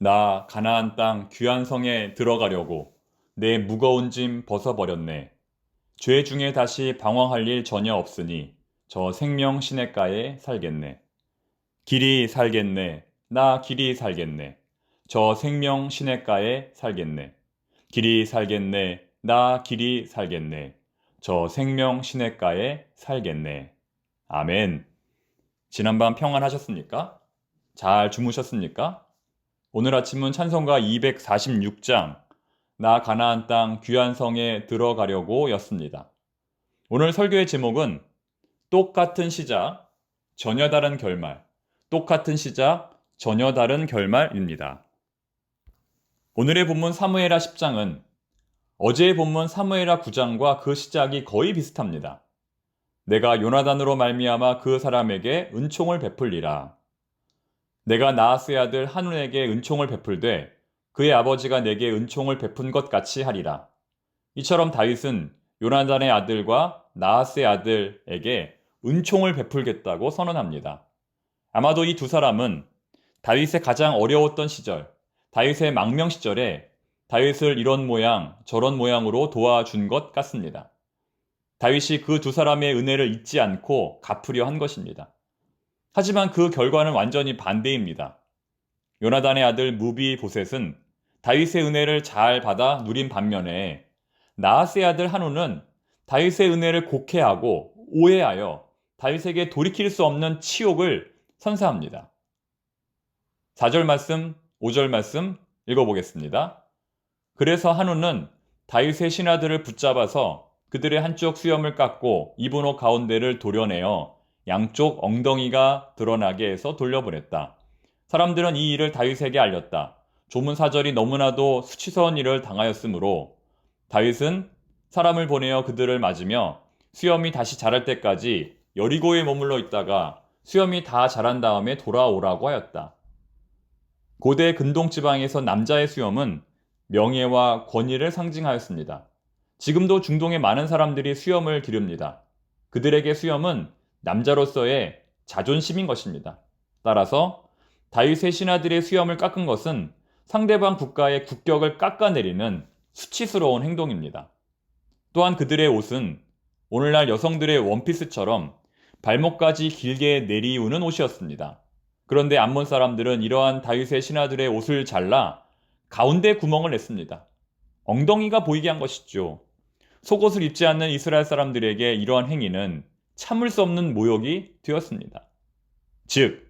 나 가나안 땅 귀한 성에 들어가려고 내 무거운 짐 벗어버렸네. 죄 중에 다시 방황할 일 전혀 없으니 저 생명 시냇가에 살겠네. 길이 살겠네. 나 길이 살겠네. 저 생명 시냇가에 살겠네. 길이 살겠네. 나 길이 살겠네. 저 생명 시냇가에 살겠네. 아멘. 지난밤 평안하셨습니까? 잘 주무셨습니까? 오늘 아침은 찬송가 246장 나 가나안 땅 귀한 성에 들어가려고 였습니다. 오늘 설교의 제목은 똑같은 시작, 전혀 다른 결말, 똑같은 시작, 전혀 다른 결말입니다. 오늘의 본문 사무엘하 10장은 어제의 본문 사무엘하 9장과 그 시작이 거의 비슷합니다. 내가 요나단으로 말미암아 그 사람에게 은총을 베풀리라. 내가 나하스의 아들 한운에게 은총을 베풀되 그의 아버지가 내게 은총을 베푼 것 같이 하리라. 이처럼 다윗은 요나단의 아들과 나하스의 아들에게 은총을 베풀겠다고 선언합니다. 아마도 이 두 사람은 다윗의 가장 어려웠던 시절, 다윗의 망명 시절에 다윗을 이런 모양 저런 모양으로 도와준 것 같습니다. 다윗이 그 두 사람의 은혜를 잊지 않고 갚으려 한 것입니다. 하지만 그 결과는 완전히 반대입니다. 요나단의 아들 무비보셋은 다윗의 은혜를 잘 받아 누린 반면에 나하스의 아들 한운은 다윗의 은혜를 곡해하고 오해하여 다윗에게 돌이킬 수 없는 치욕을 선사합니다. 4절 말씀, 5절 말씀 읽어보겠습니다. 그래서 한운은 다윗의 신하들을 붙잡아서 그들의 한쪽 수염을 깎고 입은 옷 가운데를 도려내어 양쪽 엉덩이가 드러나게 해서 돌려보냈다. 사람들은 이 일을 다윗에게 알렸다. 조문 사절이 너무나도 수치스러운 일을 당하였으므로 다윗은 사람을 보내어 그들을 맞으며 수염이 다시 자랄 때까지 여리고에 머물러 있다가 수염이 다 자란 다음에 돌아오라고 하였다. 고대 근동 지방에서 남자의 수염은 명예와 권위를 상징하였습니다. 지금도 중동의 많은 사람들이 수염을 기릅니다. 그들에게 수염은 남자로서의 자존심인 것입니다. 따라서 다윗의 신하들의 수염을 깎은 것은 상대방 국가의 국격을 깎아내리는 수치스러운 행동입니다. 또한 그들의 옷은 오늘날 여성들의 원피스처럼 발목까지 길게 내리우는 옷이었습니다. 그런데 암몬 사람들은 이러한 다윗의 신하들의 옷을 잘라 가운데 구멍을 냈습니다. 엉덩이가 보이게 한 것이죠. 속옷을 입지 않는 이스라엘 사람들에게 이러한 행위는 참을 수 없는 모욕이 되었습니다. 즉,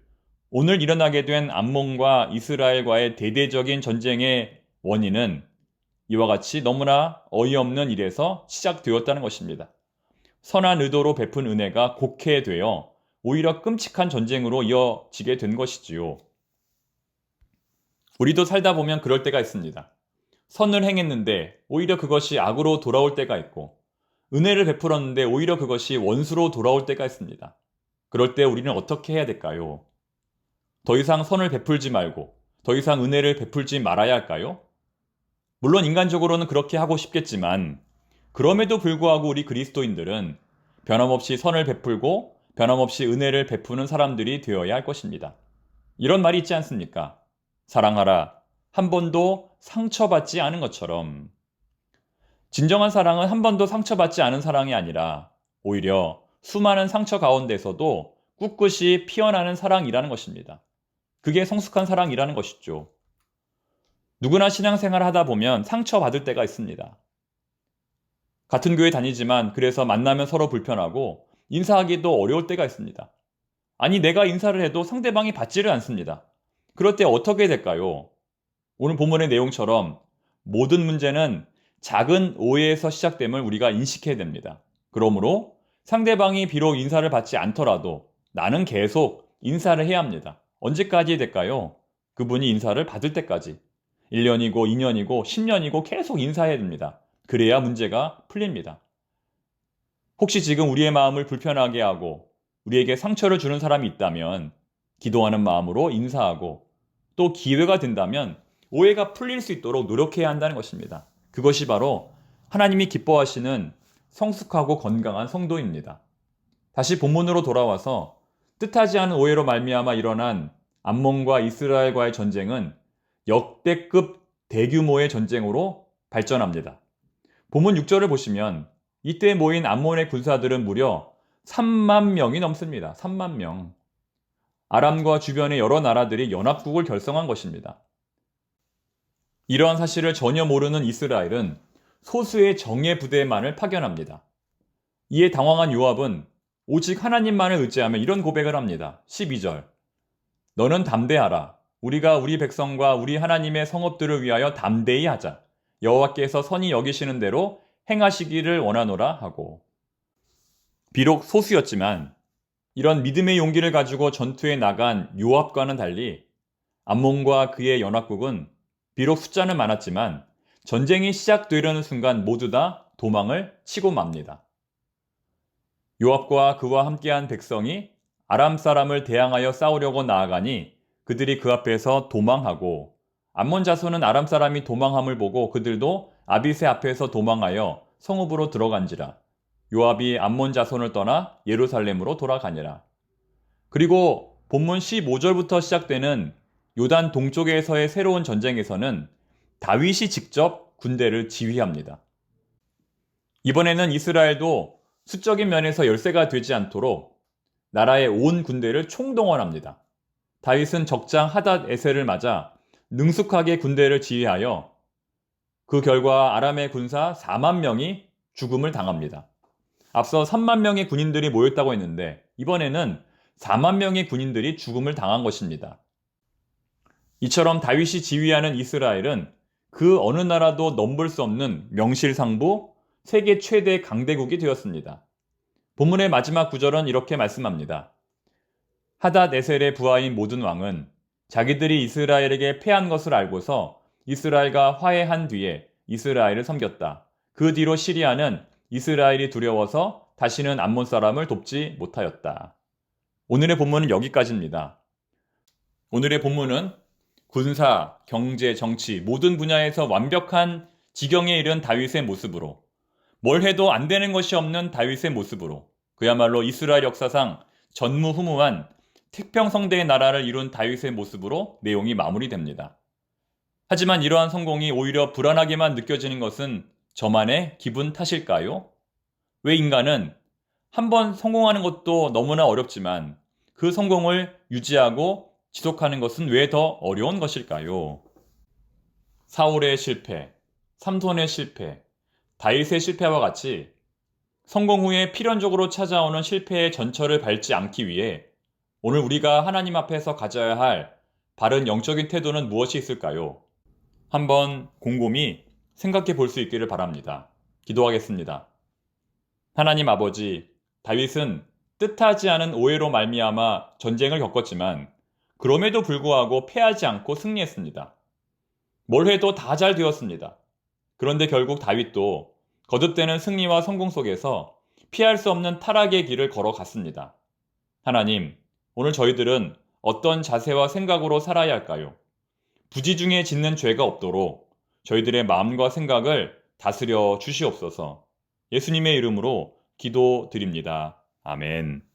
오늘 일어나게 된 암몬과 이스라엘과의 대대적인 전쟁의 원인은 이와 같이 너무나 어이없는 일에서 시작되었다는 것입니다. 선한 의도로 베푼 은혜가 곡해되어 오히려 끔찍한 전쟁으로 이어지게 된 것이지요. 우리도 살다 보면 그럴 때가 있습니다. 선을 행했는데 오히려 그것이 악으로 돌아올 때가 있고 은혜를 베풀었는데 오히려 그것이 원수로 돌아올 때가 있습니다. 그럴 때 우리는 어떻게 해야 될까요? 더 이상 선을 베풀지 말고 더 이상 은혜를 베풀지 말아야 할까요? 물론 인간적으로는 그렇게 하고 싶겠지만 그럼에도 불구하고 우리 그리스도인들은 변함없이 선을 베풀고 변함없이 은혜를 베푸는 사람들이 되어야 할 것입니다. 이런 말이 있지 않습니까? 사랑하라. 한 번도 상처받지 않은 것처럼. 진정한 사랑은 한 번도 상처받지 않은 사랑이 아니라 오히려 수많은 상처 가운데서도 꿋꿋이 피어나는 사랑이라는 것입니다. 그게 성숙한 사랑이라는 것이죠. 누구나 신앙생활을 하다 보면 상처받을 때가 있습니다. 같은 교회 다니지만 그래서 만나면 서로 불편하고 인사하기도 어려울 때가 있습니다. 아니 내가 인사를 해도 상대방이 받지를 않습니다. 그럴 때 어떻게 될까요? 오늘 본문의 내용처럼 모든 문제는 작은 오해에서 시작됨을 우리가 인식해야 됩니다. 그러므로 상대방이 비록 인사를 받지 않더라도 나는 계속 인사를 해야 합니다. 언제까지 될까요? 그분이 인사를 받을 때까지. 1년이고 2년이고 10년이고 계속 인사해야 됩니다. 그래야 문제가 풀립니다. 혹시 지금 우리의 마음을 불편하게 하고 우리에게 상처를 주는 사람이 있다면 기도하는 마음으로 인사하고 또 기회가 된다면 오해가 풀릴 수 있도록 노력해야 한다는 것입니다. 그것이 바로 하나님이 기뻐하시는 성숙하고 건강한 성도입니다. 다시 본문으로 돌아와서 뜻하지 않은 오해로 말미암아 일어난 암몬과 이스라엘과의 전쟁은 역대급 대규모의 전쟁으로 발전합니다. 본문 6절을 보시면 이때 모인 암몬의 군사들은 무려 3만 명이 넘습니다. 3만 명. 아람과 주변의 여러 나라들이 연합국을 결성한 것입니다. 이러한 사실을 전혀 모르는 이스라엘은 소수의 정예 부대만을 파견합니다. 이에 당황한 요압은 오직 하나님만을 의지하며 이런 고백을 합니다. 12절. 너는 담대하라. 우리가 우리 백성과 우리 하나님의 성읍들을 위하여 담대히 하자. 여호와께서 선히 여기시는 대로 행하시기를 원하노라 하고. 비록 소수였지만 이런 믿음의 용기를 가지고 전투에 나간 요압과는 달리 암몬과 그의 연합국은 비록 숫자는 많았지만 전쟁이 시작되려는 순간 모두 다 도망을 치고 맙니다. 요압과 그와 함께한 백성이 아람 사람을 대항하여 싸우려고 나아가니 그들이 그 앞에서 도망하고 암몬 자손은 아람 사람이 도망함을 보고 그들도 아비새 앞에서 도망하여 성읍으로 들어간지라. 요압이 암몬 자손을 떠나 예루살렘으로 돌아가니라. 그리고 본문 15절부터 시작되는 요단 동쪽에서의 새로운 전쟁에서는 다윗이 직접 군대를 지휘합니다. 이번에는 이스라엘도 수적인 면에서 열세가 되지 않도록 나라의 온 군대를 총동원합니다. 다윗은 적장 하닷 에셀을 맞아 능숙하게 군대를 지휘하여 그 결과 아람의 군사 4만 명이 죽음을 당합니다. 앞서 3만 명의 군인들이 모였다고 했는데 이번에는 4만 명의 군인들이 죽음을 당한 것입니다. 이처럼 다윗이 지휘하는 이스라엘은 그 어느 나라도 넘볼 수 없는 명실상부 세계 최대 강대국이 되었습니다. 본문의 마지막 구절은 이렇게 말씀합니다. 하닷 에셀의 부하인 모든 왕은 자기들이 이스라엘에게 패한 것을 알고서 이스라엘과 화해한 뒤에 이스라엘을 섬겼다. 그 뒤로 시리아는 이스라엘이 두려워서 다시는 암몬 사람을 돕지 못하였다. 오늘의 본문은 여기까지입니다. 오늘의 본문은 군사, 경제, 정치 모든 분야에서 완벽한 지경에 이른 다윗의 모습으로 뭘 해도 안 되는 것이 없는 다윗의 모습으로 그야말로 이스라엘 역사상 전무후무한 태평성대의 나라를 이룬 다윗의 모습으로 내용이 마무리됩니다. 하지만 이러한 성공이 오히려 불안하게만 느껴지는 것은 저만의 기분 탓일까요? 왜 인간은 한번 성공하는 것도 너무나 어렵지만 그 성공을 유지하고 지속하는 것은 왜 더 어려운 것일까요? 사울의 실패, 삼손의 실패, 다윗의 실패와 같이 성공 후에 필연적으로 찾아오는 실패의 전철을 밟지 않기 위해 오늘 우리가 하나님 앞에서 가져야 할 바른 영적인 태도는 무엇이 있을까요? 한번 곰곰이 생각해 볼 수 있기를 바랍니다. 기도하겠습니다. 하나님 아버지, 다윗은 뜻하지 않은 오해로 말미암아 전쟁을 겪었지만 그럼에도 불구하고 패하지 않고 승리했습니다. 뭘 해도 다 잘 되었습니다. 그런데 결국 다윗도 거듭되는 승리와 성공 속에서 피할 수 없는 타락의 길을 걸어갔습니다. 하나님, 오늘 저희들은 어떤 자세와 생각으로 살아야 할까요? 부지 중에 짓는 죄가 없도록 저희들의 마음과 생각을 다스려 주시옵소서. 예수님의 이름으로 기도드립니다. 아멘.